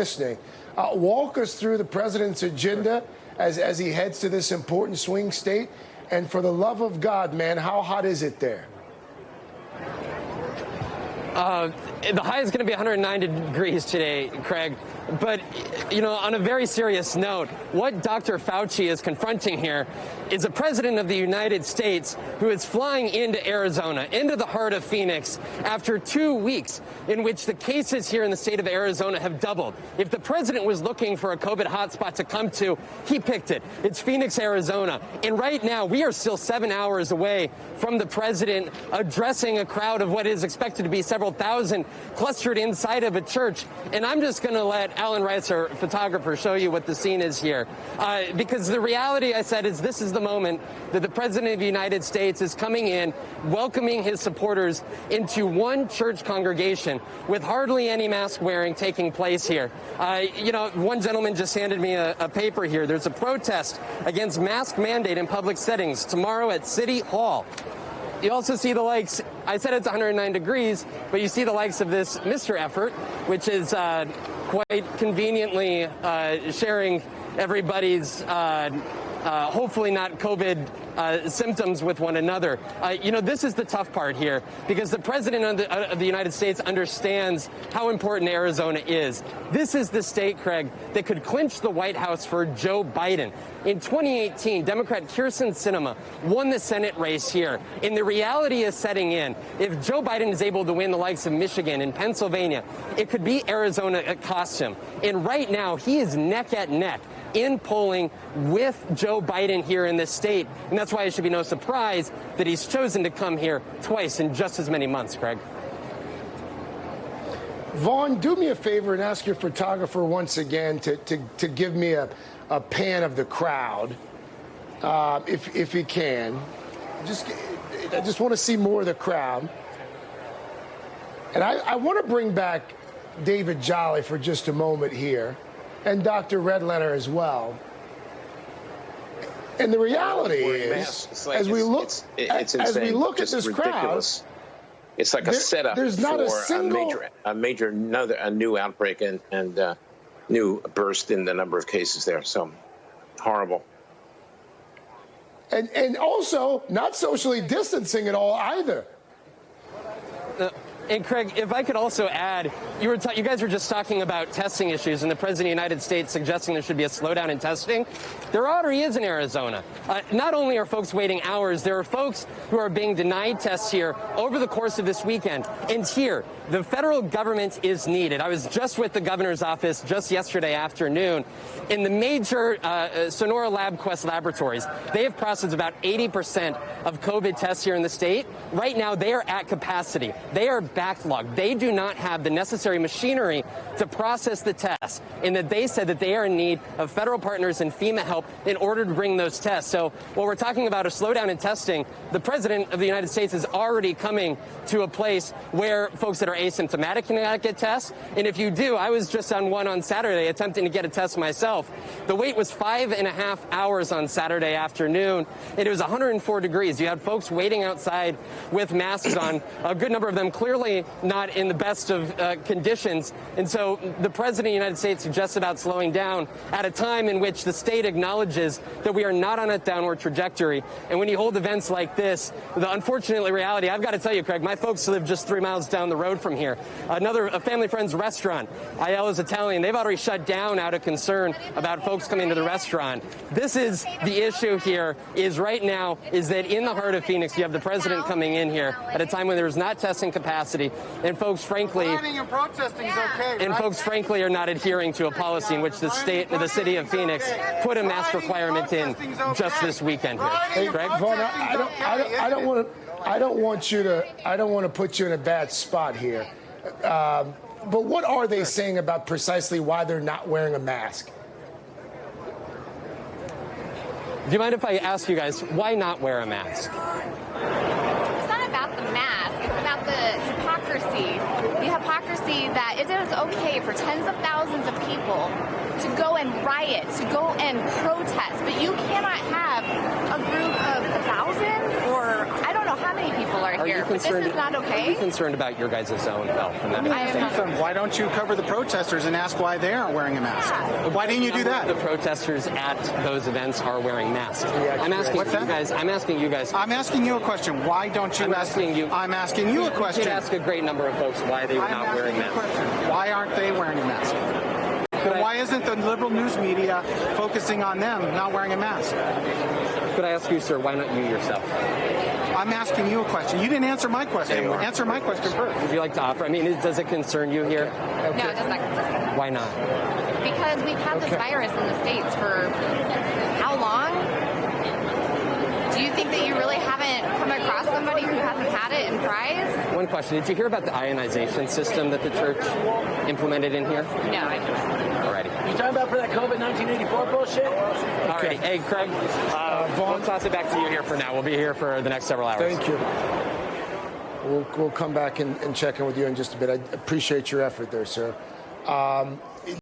listening. Walk us through the president's agenda as he heads to this important swing state. And for the love of God, man, how hot is it there? The high is going to be 109 degrees today, Craig. But, you know, on a very serious note, what Dr. Fauci is confronting here is a president of the United States who is flying into Arizona, into the heart of Phoenix, after 2 weeks in which the cases here in the state of Arizona have doubled. If the president was looking for a COVID hotspot to come to, he picked it. It's Phoenix, Arizona. And right now, we are still 7 hours away from the president addressing a crowd of what is expected to be several thousand clustered inside of a church. And I'm just going to let Alan Rice, our photographer, show you what the scene is here. Because the reality, I said, is this is the moment that the president of the United States is coming in, welcoming his supporters into one church congregation with hardly any mask wearing taking place here. You know, one gentleman just handed me a paper here. There's a protest against mask mandate in public settings tomorrow at City Hall. You also see the likes, I said it's 109 degrees, but you see the likes of this Mr. Effort, which is quite conveniently sharing everybody's hopefully not COVID symptoms with one another. You know, this is the tough part here, because the president of the United States understands how important Arizona is. This is the state, Craig, that could clinch the White House for Joe Biden. In 2018, Democrat Kyrsten Sinema won the Senate race here, and the reality is setting in. If Joe Biden is able to win the likes of Michigan and Pennsylvania, it could be Arizona it costs him. And right now, he is neck and neck in polling with Joe Biden here in this state. And that's why it should be no surprise that he's chosen to come here twice in just as many months, Craig. Vaughn, do me a favor and ask your photographer once again to give me a pan of the crowd, if he can. I just want to see more of the crowd. And I want to bring back David Jolly for just a moment here, and Dr. Redletter as well. And the reality is, like as we look at this crowd, it's like a setup there's not for a new outbreak and new burst in the number of cases there. So horrible. And also not socially distancing at all either. And Craig, if I could also add, you guys were just talking about testing issues and the president of the United States suggesting there should be a slowdown in testing. There already is in Arizona. Not only are folks waiting hours, there are folks who are being denied tests here over the course of this weekend. And here, the federal government is needed. I was just with the governor's office just yesterday afternoon. In the major Sonora LabQuest laboratories, they have processed about 80% of COVID tests here in the state. Right now, they are at capacity. They are backlogged. They do not have the necessary machinery to process the tests, and that they said that they are in need of federal partners and FEMA help in order to bring those tests. So while we're talking about a slowdown in testing, the president of the United States is already coming to a place where folks that are asymptomatic cannot get tests. And if you do, I was just on one on Saturday attempting to get a test myself. The wait was 5.5 hours on Saturday afternoon, and it was 104 degrees. You had folks waiting outside with masks on, a good number of them clearly not in the best of conditions. And so the president of the United States suggests about slowing down at a time in which the state acknowledges that we are not on a downward trajectory. And when you hold events like this, the unfortunately reality, I've got to tell you, Craig, my folks live just 3 miles down the road from here. A family friend's restaurant, Aiello's Italian, they've already shut down out of concern about folks coming to the restaurant. This is the issue here, is right now, is that in the heart of Phoenix, you have the president coming in here at a time when there is not testing capacity, and folks, frankly, folks, frankly, are not adhering to a policy in which the city of Phoenix put a mask requirement in just this weekend here. Hey, Greg, Vaughn, I don't want to put you in a bad spot here. But what are they saying about precisely why they're not wearing a mask? Do you mind if I ask you guys, why not wear a mask? It's not about the mask. It's about the hypocrisy. The hypocrisy that it is okay for tens of thousands of people to go and riot, to go and protest, but you cannot have a group of 1,000 or I don't know how many many people are here. But this is not Are you okay. concerned about your guys' own health? And that I am not. Why don't you cover the protesters and ask why they aren't wearing a mask? Why didn't you do that? The protesters at those events are wearing masks. I'm asking What's that? you guys. I'm asking you guys. I'm asking you a question. Why don't you I'm ask? asking you. I'm asking you a You question. did ask a great number of folks why they were I'm not wearing asking you a masks. question. Why aren't they wearing a mask? And why isn't the liberal news media focusing on them not wearing a mask? Could I ask you, sir, why not you yourself? I'm asking you a question. You didn't answer my question. Answer my question first. Would you like to offer? I mean, does it concern you here? No, it does not concern me. Why not? Because we've had this virus in the States for how long? Do you think that you really haven't come across somebody who hasn't had it in Fry's? One question. Did you hear about the ionization system that the church implemented in here? No, I don't. Alrighty. You talking about for that COVID 1984 bullshit? Alrighty. Hey, Craig, we'll toss it back to you here for now. We'll be here for the next several hours. Thank you. We'll come back and check in with you in just a bit. I appreciate your effort there, sir.